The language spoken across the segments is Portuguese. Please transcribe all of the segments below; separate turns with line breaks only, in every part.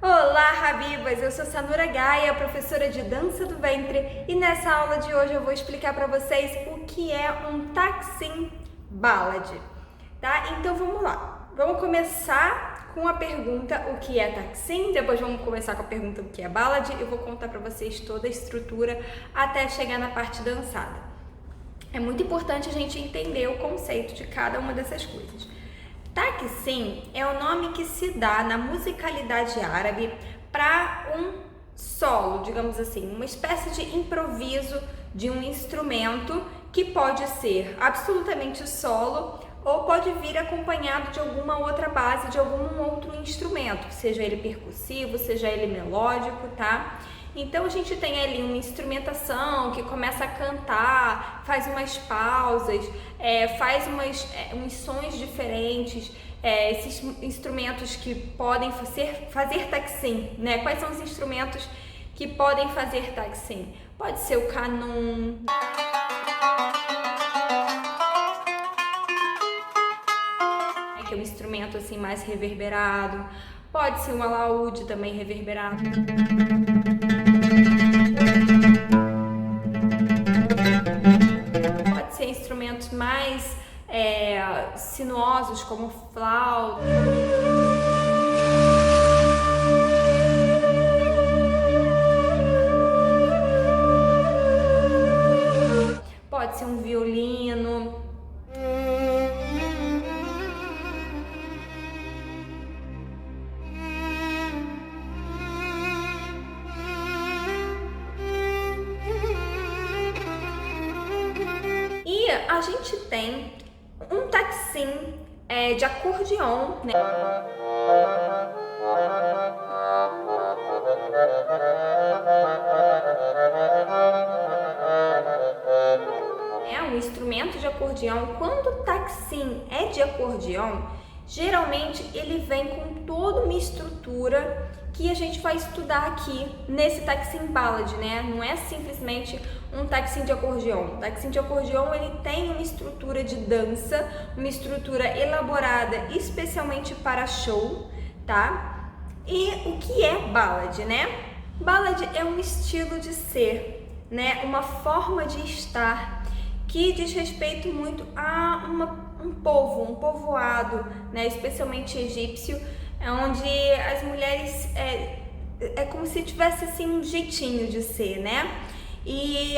Olá, Habibas! Eu sou Sanura Gaia, professora de dança do ventre, e nessa aula de hoje eu vou explicar para vocês o que é um Taksim Ballad, tá? Então vamos lá. Vamos começar com a pergunta o que é Taksim, depois vamos começar com a pergunta o que é Ballad. Eu vou contar para vocês toda a estrutura até chegar na parte dançada. É muito importante a gente entender o conceito de cada uma dessas coisas. Taksim é o nome que se dá na musicalidade árabe para um solo, digamos assim, uma espécie de improviso de um instrumento que pode ser absolutamente solo ou pode vir acompanhado de alguma outra base, de algum outro instrumento, seja ele percussivo, seja ele melódico, tá? Então a gente tem ali uma instrumentação que começa a cantar, faz umas pausas, faz uns sons diferentes, esses instrumentos que podem fazer taksim, né? Quais são os instrumentos que podem fazer taksim? Pode ser o kanun, que é um instrumento assim mais reverberado, pode ser um alaúde também reverberado. Pode ser instrumentos mais sinuosos, como flauta. Pode ser um violino. E a gente tem um taksim de acordeon, né? É um instrumento de acordeão. Quando o taksim é de acordeão, geralmente ele vem com toda uma estrutura que a gente vai estudar aqui nesse Taksim Ballad, né? Não é simplesmente um taksim de acordeão. O taksim de acordeão ele tem uma estrutura de dança, uma estrutura elaborada especialmente para show, tá? E o que é ballad, né? Ballad é um estilo de ser, né? Uma forma de estar que diz respeito muito a um povo, um povoado, né? Especialmente egípcio, onde as mulheres é como se tivesse assim um jeitinho de ser, né? E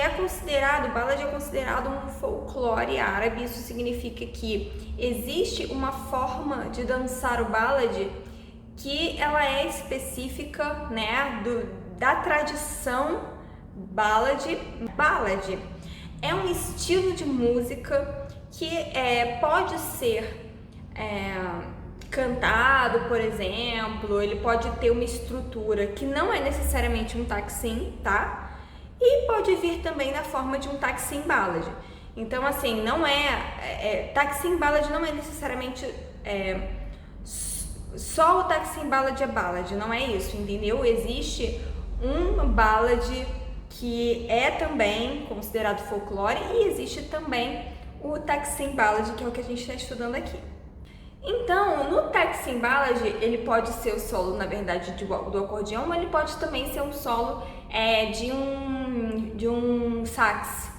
ballad é considerado um folclore árabe. Isso significa que existe uma forma de dançar o ballad que ela é específica, né, da tradição ballad. Ballad é um estilo de música que pode ser cantado, por exemplo, ele pode ter uma estrutura que não é necessariamente um taksim, tá? E pode vir também na forma de um taksim ballad. Então, assim, taksim ballad não é necessariamente só o taksim ballad é ballad, não é isso, entendeu? Existe um ballad que é também considerado folclore e existe também o taksim ballad, que é o que a gente está estudando aqui. Então, no Taksim Ballad, ele pode ser o solo, na verdade, do acordeão, mas ele pode também ser um solo de um sax.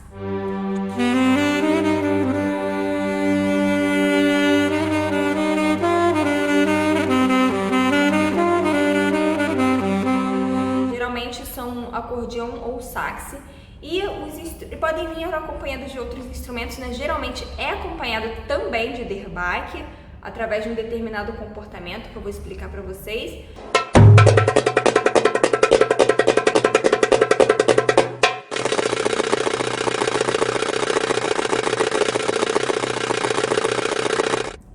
Geralmente são acordeão ou sax. E podem vir acompanhados de outros instrumentos, né? Geralmente é acompanhado também de derbaque, através de um determinado comportamento que eu vou explicar para vocês.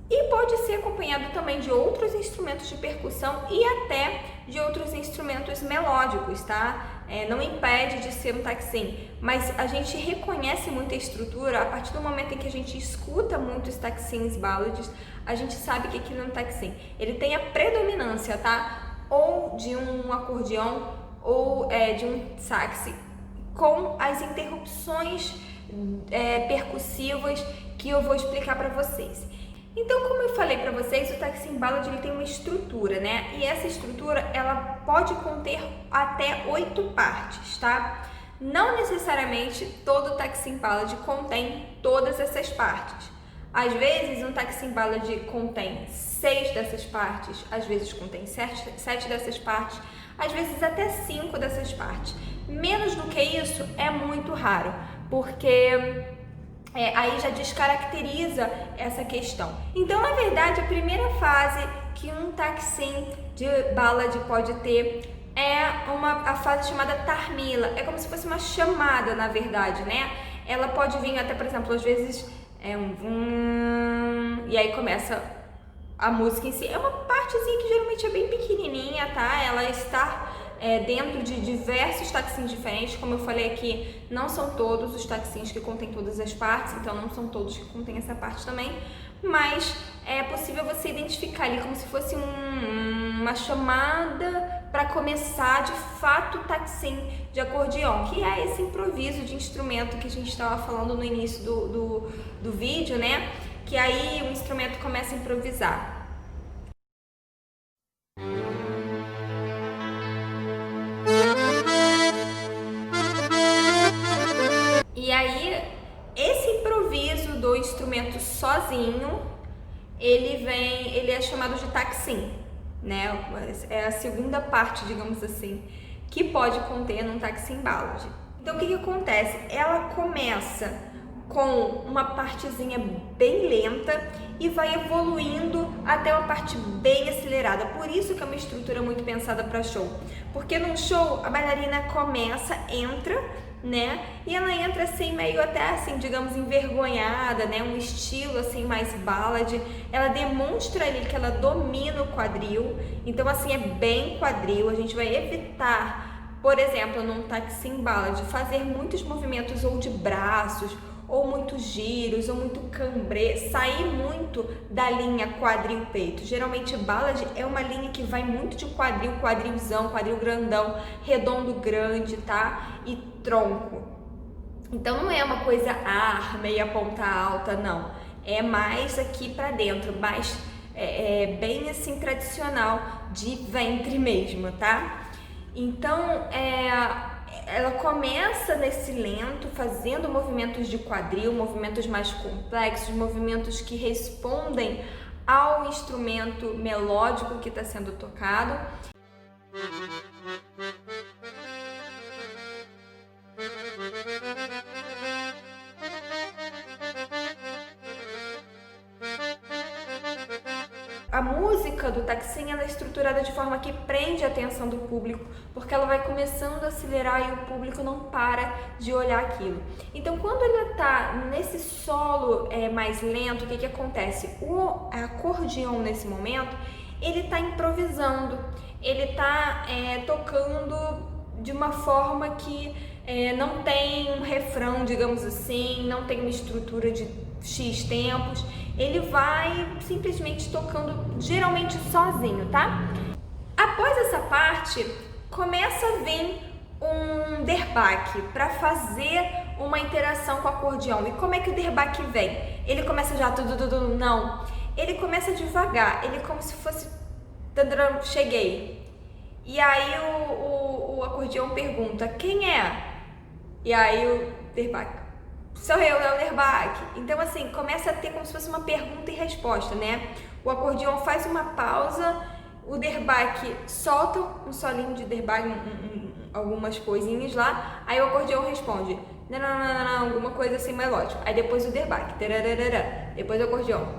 E pode ser acompanhado também de outros instrumentos de percussão e até de outros instrumentos melódicos, tá? Não impede de ser um taksim, mas a gente reconhece muito a estrutura a partir do momento em que a gente escuta muitos taksims ballads, a gente sabe que aquilo é um taksim. Ele tem a predominância, tá? Ou de um acordeão ou de um sax, com as interrupções percussivas que eu vou explicar para vocês. Então, como eu falei para vocês, o Taksim Ballad ele tem uma estrutura, né? E essa estrutura ela pode conter até 8 partes, tá? Não necessariamente todo Taksim Ballad contém todas essas partes. Às vezes, um Taksim Ballad contém 6 dessas partes, às vezes contém 7 dessas partes, às vezes até 5 dessas partes. Menos do que isso é muito raro, porque aí já descaracteriza essa questão. Então, na verdade, a primeira fase que um Taksim de Ballad pode ter é a fase chamada Tarmila. É como se fosse uma chamada, na verdade, né? Ela pode vir até, por exemplo, às vezes e aí começa a música em si. É uma partezinha que geralmente é bem pequenininha, tá? Ela está dentro de diversos taksins diferentes. Como eu falei aqui, não são todos os taksins que contêm todas as partes, então não são todos que contêm essa parte também, mas é possível você identificar ali como se fosse uma chamada para começar de fato o taksim de acordeon, que é esse improviso de instrumento que a gente estava falando no início do vídeo, né? Que aí o instrumento começa a improvisar. E aí, esse improviso do instrumento sozinho, ele é chamado de taksim, né? É a segunda parte, digamos assim, que pode conter num taksim ballad. Então, o que acontece? Ela começa com uma partezinha bem lenta e vai evoluindo até uma parte bem acelerada. Por isso que é uma estrutura muito pensada para show. Porque num show, a bailarina começa, entra, né? E ela entra assim, meio até assim, digamos, envergonhada, né? Um estilo assim, mais ballad. Ela demonstra ali que ela domina o quadril. Então, assim, é bem quadril. A gente vai evitar, por exemplo, num taksim ballad, fazer muitos movimentos ou de braços, ou muitos giros, ou muito cambrê, sair muito da linha quadril-peito. Geralmente ballad é uma linha que vai muito de quadril, quadrilzão, quadril grandão, redondo grande, tá? E tronco. Então não é uma coisa meia ponta alta, não. É mais aqui pra dentro, mais bem assim tradicional de ventre mesmo, tá? Então, ela começa nesse lento, fazendo movimentos de quadril, movimentos mais complexos, movimentos que respondem ao instrumento melódico que está sendo tocado. A música do taksim ela é estruturada de forma que prende a atenção do público, porque ela vai começando a acelerar e o público não para de olhar aquilo. Então, quando ela está nesse solo mais lento, o que acontece? O acordeon nesse momento, ele está improvisando, ele está tocando de uma forma que não tem um refrão, digamos assim, não tem uma estrutura de X tempos, ele vai simplesmente tocando geralmente sozinho, tá? Após essa parte, começa a vir um derbaque para fazer uma interação com o acordeão. E como é que o derbaque vem? Ele começa já tudo, não. Ele começa devagar, ele como se fosse cheguei. E aí o acordeão pergunta, quem é? E aí o derbaque, sou eu, é o derbaque. Então assim, começa a ter como se fosse uma pergunta e resposta, né? O acordeão faz uma pausa, o derbaque solta um solinho de derbaque, algumas coisinhas lá, aí o acordeão responde, não, alguma coisa assim melódica. Aí depois o derbaque, depois o acordeão,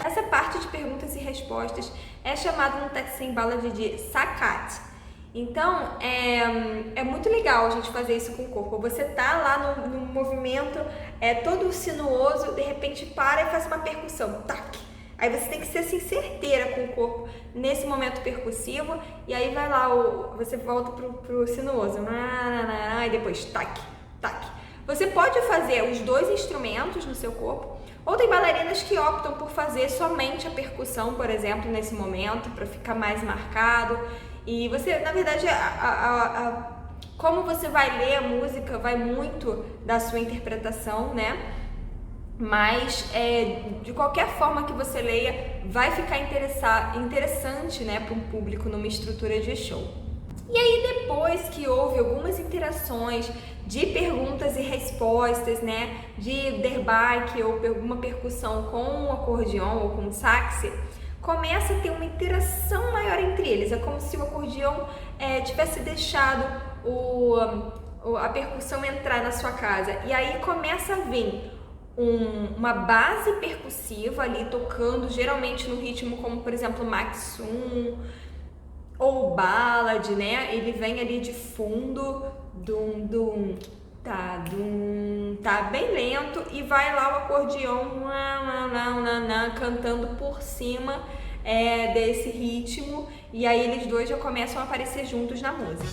Essa parte de perguntas e respostas é chamada no taksim ballad de sakat. Então, é muito legal a gente fazer isso com o corpo. Você tá lá no movimento todo sinuoso, de repente para e faz uma percussão, tac. Aí você tem que ser assim, certeira com o corpo nesse momento percussivo, e aí vai lá, você volta pro sinuoso, e depois tac, tac. Você pode fazer os dois instrumentos no seu corpo, Ou tem bailarinas que optam por fazer somente a percussão, por exemplo, nesse momento, para ficar mais marcado. E você, na verdade, como você vai ler a música vai muito da sua interpretação, né? Mas de qualquer forma que você leia, vai ficar interessante, né, para um público numa estrutura de show. E aí, depois que houve algumas interações de perguntas e respostas, né, de derbaque ou alguma percussão com o acordeon ou com o sax, começa a ter uma interação maior entre eles. É como se o acordeon tivesse deixado a percussão entrar na sua casa. E aí começa a vir uma base percussiva ali tocando, geralmente no ritmo como, por exemplo, Maxum ou Ballad, né? Ele vem ali de fundo, tá bem lento, e vai lá o acordeon cantando por cima desse ritmo, e aí eles dois já começam a aparecer juntos na música.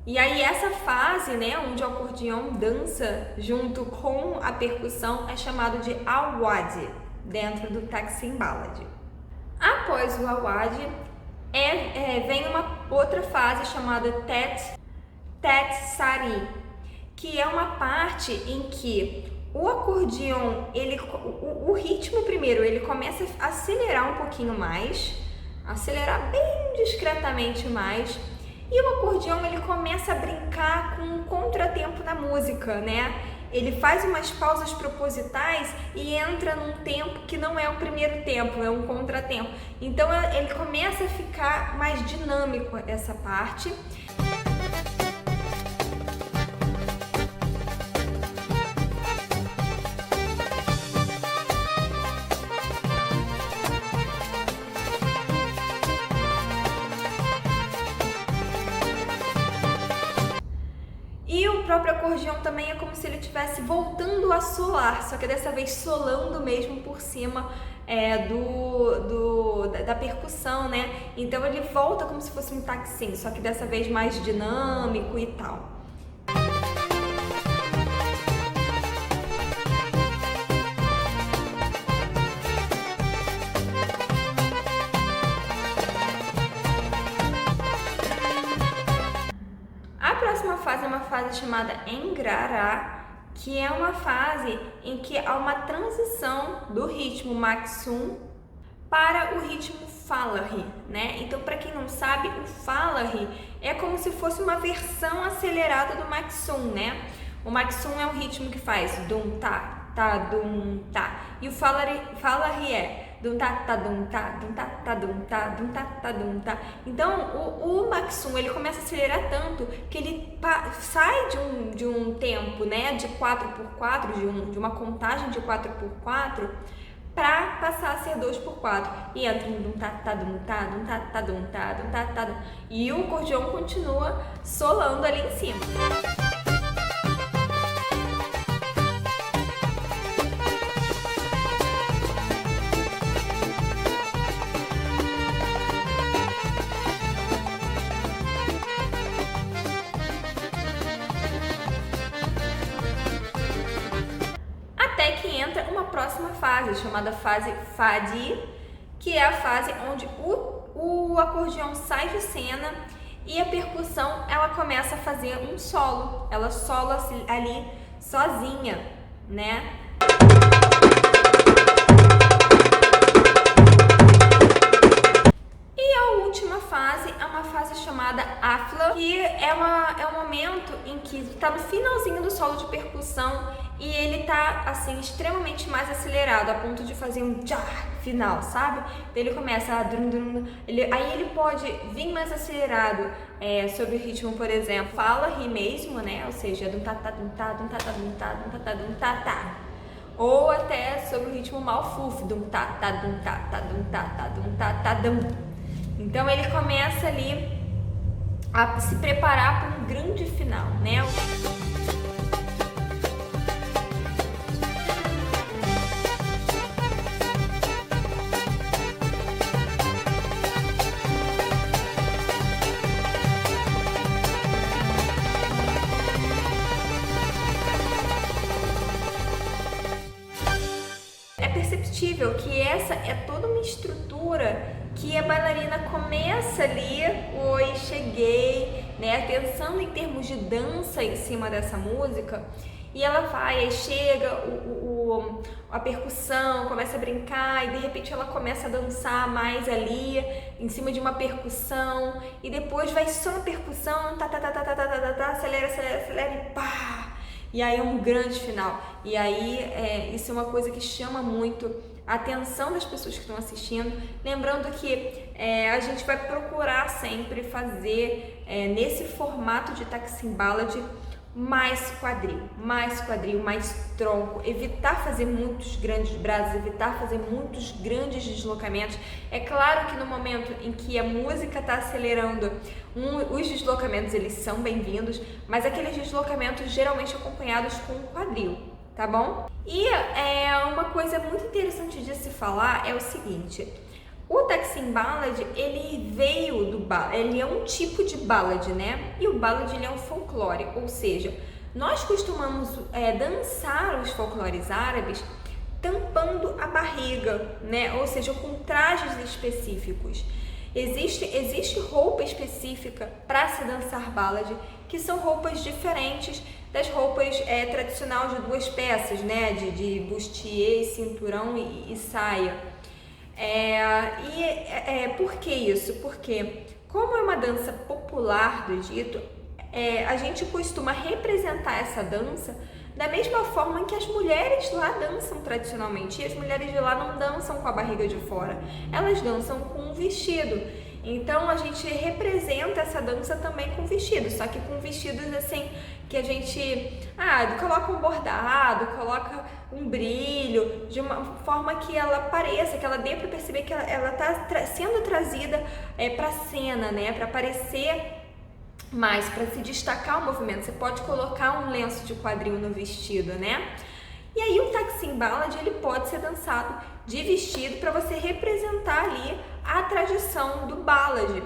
E aí essa fase, né, onde o acordeon dança junto com a percussão é chamado de awad, dentro do Taksim Ballad. Após o awad, vem uma outra fase chamada Tet Sari, que é uma parte em que o acordeon, o ritmo primeiro, ele começa a acelerar um pouquinho mais, acelerar bem discretamente mais, e o acordeon ele começa a brincar com um contratempo na música, né? Ele faz umas pausas propositais e entra num tempo que não é o primeiro tempo, é um contratempo. Então ele começa a ficar mais dinâmico essa parte. E o próprio acordeon também é como se ele estivesse voltando a solar, só que dessa vez solando mesmo por cima da percussão, né? Então ele volta como se fosse um taksim, só que dessa vez mais dinâmico e tal. A próxima fase é uma fase chamada Engrará, que é uma fase em que há uma transição do ritmo Maxum para o ritmo Falahy, né? Então, para quem não sabe, o Falahy é como se fosse uma versão acelerada do Maxum, né? O Maxum é um ritmo que faz dum tá, tá, dum tá, e o Falahy é dum tá, tá, dum tá, dum tá, tá, dum tá, dum tá, tá, dum tá. Então, o Maxum, ele começa a acelerar tanto que ele sai de um tempo, né, de 4x4, de uma contagem de 4x4, para passar a ser 2x4. E entra um dum tá, tá, dum tá, dum tá, tá, dum tá, dum tá, tá, dum. E o acordeon continua solando ali em cima. Até que entra uma próxima fase, chamada fase Fadi, que é a fase onde o acordeon sai de cena e a percussão ela começa a fazer um solo, ela sola ali sozinha, né? E a última fase é uma fase chamada Afla, que é um momento em que está no finalzinho do solo de percussão e ele tá assim extremamente mais acelerado, a ponto de fazer um tchá final, sabe? Então ele começa a aí ele pode vir mais acelerado sobre o ritmo, por exemplo, Falahy mesmo, né? Ou seja, dum tá tá dum tá dum tá tá dum tá dum tá tá dum tá tá. Ou até sobre o ritmo Malfuf, dum tá tá dum tá tá dum tá tá dum tá tá dum. Então ele começa ali a se preparar para um grande final, né? incrível que essa é toda uma estrutura que a bailarina começa ali, oi, cheguei, né, pensando em termos de dança em cima dessa música, e ela vai, aí chega a percussão, começa a brincar, e de repente ela começa a dançar mais ali, em cima de uma percussão, e depois vai só a percussão, acelera, acelera, acelera e pá! E aí é um grande final. E aí isso é uma coisa que chama muito a atenção das pessoas que estão assistindo. Lembrando que a gente vai procurar sempre fazer nesse formato de Taksim Ballad mais quadril, mais tronco, evitar fazer muitos grandes braços, evitar fazer muitos grandes deslocamentos. É claro que no momento em que a música está acelerando, os deslocamentos eles são bem-vindos, mas aqueles deslocamentos geralmente acompanhados com o quadril, tá bom? E uma coisa muito interessante de se falar é o seguinte: o Taksim Ballad, ele veio do ballad, ele é um tipo de ballad, né? E o ballad ele é um folclore, ou seja, nós costumamos dançar os folclores árabes tampando a barriga, né? Ou seja, com trajes específicos. Existe roupa específica para se dançar ballad, que são roupas diferentes das roupas tradicionais de duas peças, né? De bustier, cinturão e saia. Por que isso? Porque, como é uma dança popular do Egito, a gente costuma representar essa dança da mesma forma que as mulheres lá dançam tradicionalmente. E as mulheres de lá não dançam com a barriga de fora, elas dançam com um vestido. Então a gente representa essa dança também com vestido, só que com vestidos assim que a gente coloca um bordado, coloca um brilho, de uma forma que ela pareça, que ela dê para perceber que ela está sendo trazida para a cena, né? Para aparecer mais, para se destacar o movimento. Você pode colocar um lenço de quadril no vestido, né? E aí o Taksim Ballad ele pode ser dançado de vestido para você representar ali a tradição do ballad.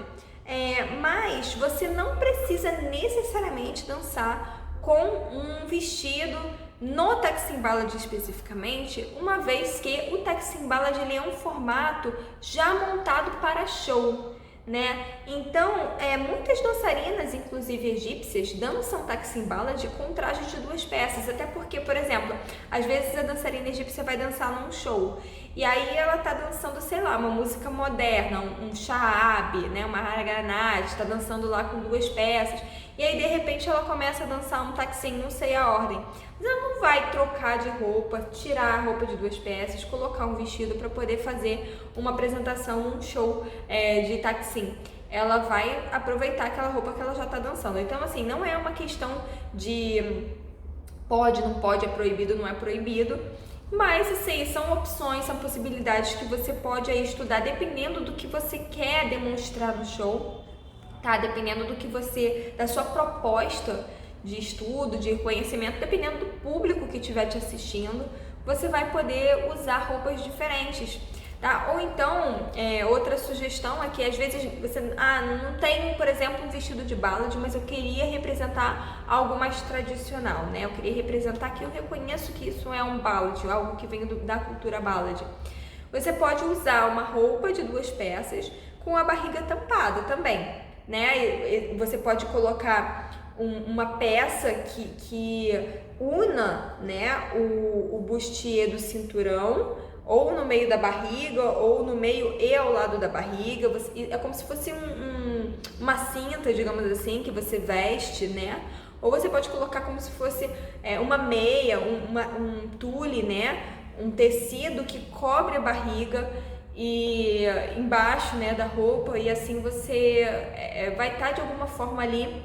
Mas você não precisa necessariamente dançar com um vestido no Taksim Ballad especificamente, uma vez que o Taksim Ballad ele é um formato já montado para show, né? Então, muitas dançarinas, inclusive egípcias, dançam Taksim Ballad com trajes de duas peças, até porque, por exemplo, às vezes a dançarina egípcia vai dançar num show e aí ela tá dançando, sei lá, uma música moderna, um sha'ab, né, uma raganat, tá dançando lá com duas peças, e aí de repente ela começa a dançar um Taksim, não sei a ordem, mas ela não vai trocar de roupa, tirar a roupa de duas peças, colocar um vestido para poder fazer uma apresentação, um show de Taksim. Ela vai aproveitar aquela roupa que ela já está dançando. Então, assim, não é uma questão de pode, não pode, é proibido, não é proibido. Mas, assim, são opções, são possibilidades que você pode aí estudar dependendo do que você quer demonstrar no show, tá? Dependendo da sua proposta de estudo, de conhecimento, dependendo do público que estiver te assistindo, você vai poder usar roupas diferentes, tá? Ou então, outra sugestão é que às vezes você não tem, por exemplo, um vestido de ballad, mas eu queria representar algo mais tradicional, né? Eu queria representar que eu reconheço que isso é um ballad, algo que vem da cultura ballad. Você pode usar uma roupa de duas peças com a barriga tampada também, né? E você pode colocar uma peça que una, né, o bustier do cinturão, ou no meio da barriga, ou no meio e ao lado da barriga. É como se fosse uma cinta, digamos assim, que você veste, né? Ou você pode colocar como se fosse uma meia, um tule, né? Um tecido que cobre a barriga e embaixo, né, da roupa, e assim você vai estar de alguma forma ali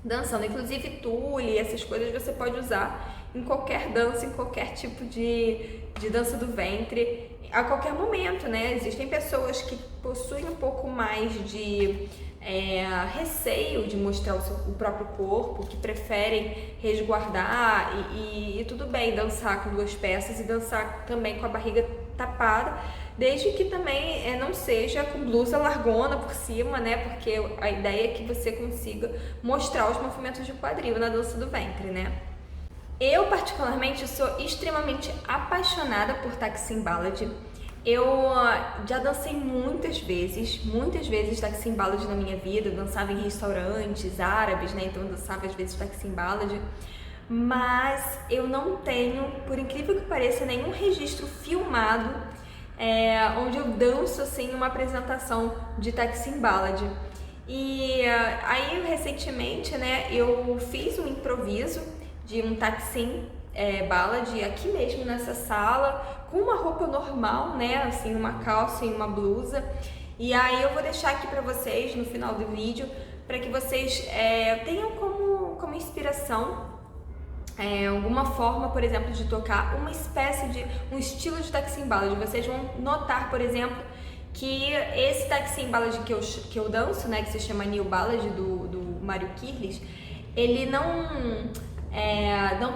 dançando. Inclusive tule, essas coisas você pode usar em qualquer dança, em qualquer tipo de dança do ventre, a qualquer momento, né? Existem pessoas que possuem um pouco mais de receio de mostrar o próprio corpo, que preferem resguardar e tudo bem dançar com duas peças e dançar também com a barriga tapada, desde que também não seja com blusa largona por cima, né? Porque a ideia é que você consiga mostrar os movimentos de quadril na dança do ventre, né? Eu, particularmente, sou extremamente apaixonada por Taksim Ballad. Eu já dancei muitas vezes Taksim Ballad na minha vida. Eu dançava em restaurantes árabes, né? Então eu dançava às vezes Taksim Ballad. Mas eu não tenho, por incrível que pareça, nenhum registro filmado onde eu danço assim uma apresentação de Taksim Ballad. E aí recentemente, né, eu fiz um improviso de um Taksim Ballad aqui mesmo nessa sala, com uma roupa normal, né, assim, uma calça e uma blusa. E aí eu vou deixar aqui pra vocês no final do vídeo, para que vocês tenham como inspiração alguma forma, por exemplo, de tocar uma espécie de um estilo de Taksim Ballad. Vocês vão notar, por exemplo, que esse Taksim Ballad que eu danço, né, que se chama New Ballad do Mário Kirlis, ele não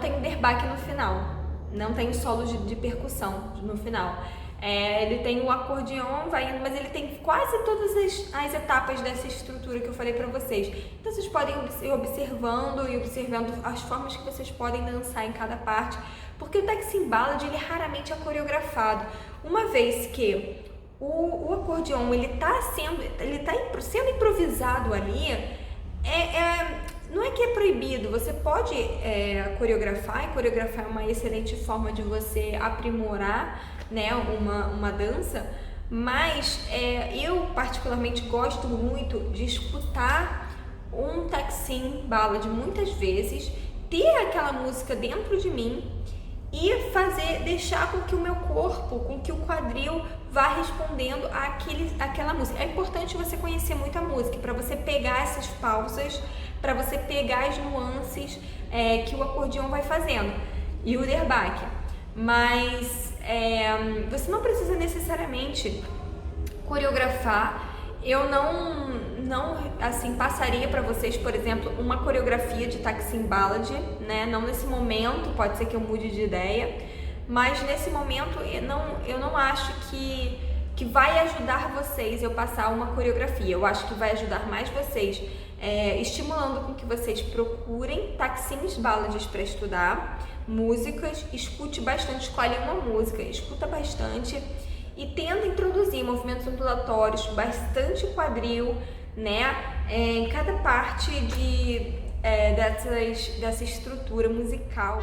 tem derbaque no final, não tem solo de percussão no final. Ele tem o acordeon, vai indo, mas ele tem quase todas as etapas dessa estrutura que eu falei pra vocês. Então vocês podem ir observando as formas que vocês podem dançar em cada parte, porque o Taksim Ballad ele raramente é coreografado, uma vez que o acordeon ele tá sendo improvisado ali. Não é que é proibido, você pode coreografar, e coreografar é uma excelente forma de você aprimorar, né, uma dança, mas eu particularmente gosto muito de escutar um Taksim Ballad muitas vezes, ter aquela música dentro de mim e deixar com que o meu corpo, com que o quadril vá respondendo àquela música. É importante você conhecer muito a música, para você pegar essas pausas, para você pegar as nuances que o acordeão vai fazendo e o derbaque. Mas você não precisa necessariamente coreografar. Eu não assim passaria para vocês, por exemplo, uma coreografia de Taksim Ballad, né? Não nesse momento, pode ser que eu mude de ideia, mas nesse momento eu não acho que vai ajudar vocês eu passar uma coreografia. Eu acho que vai ajudar mais vocês estimulando com que vocês procurem Taksim Ballads para estudar músicas, escute bastante, escolhe uma música, escuta bastante e tenta introduzir movimentos ondulatórios, bastante quadril, né, em cada parte dessa estrutura musical.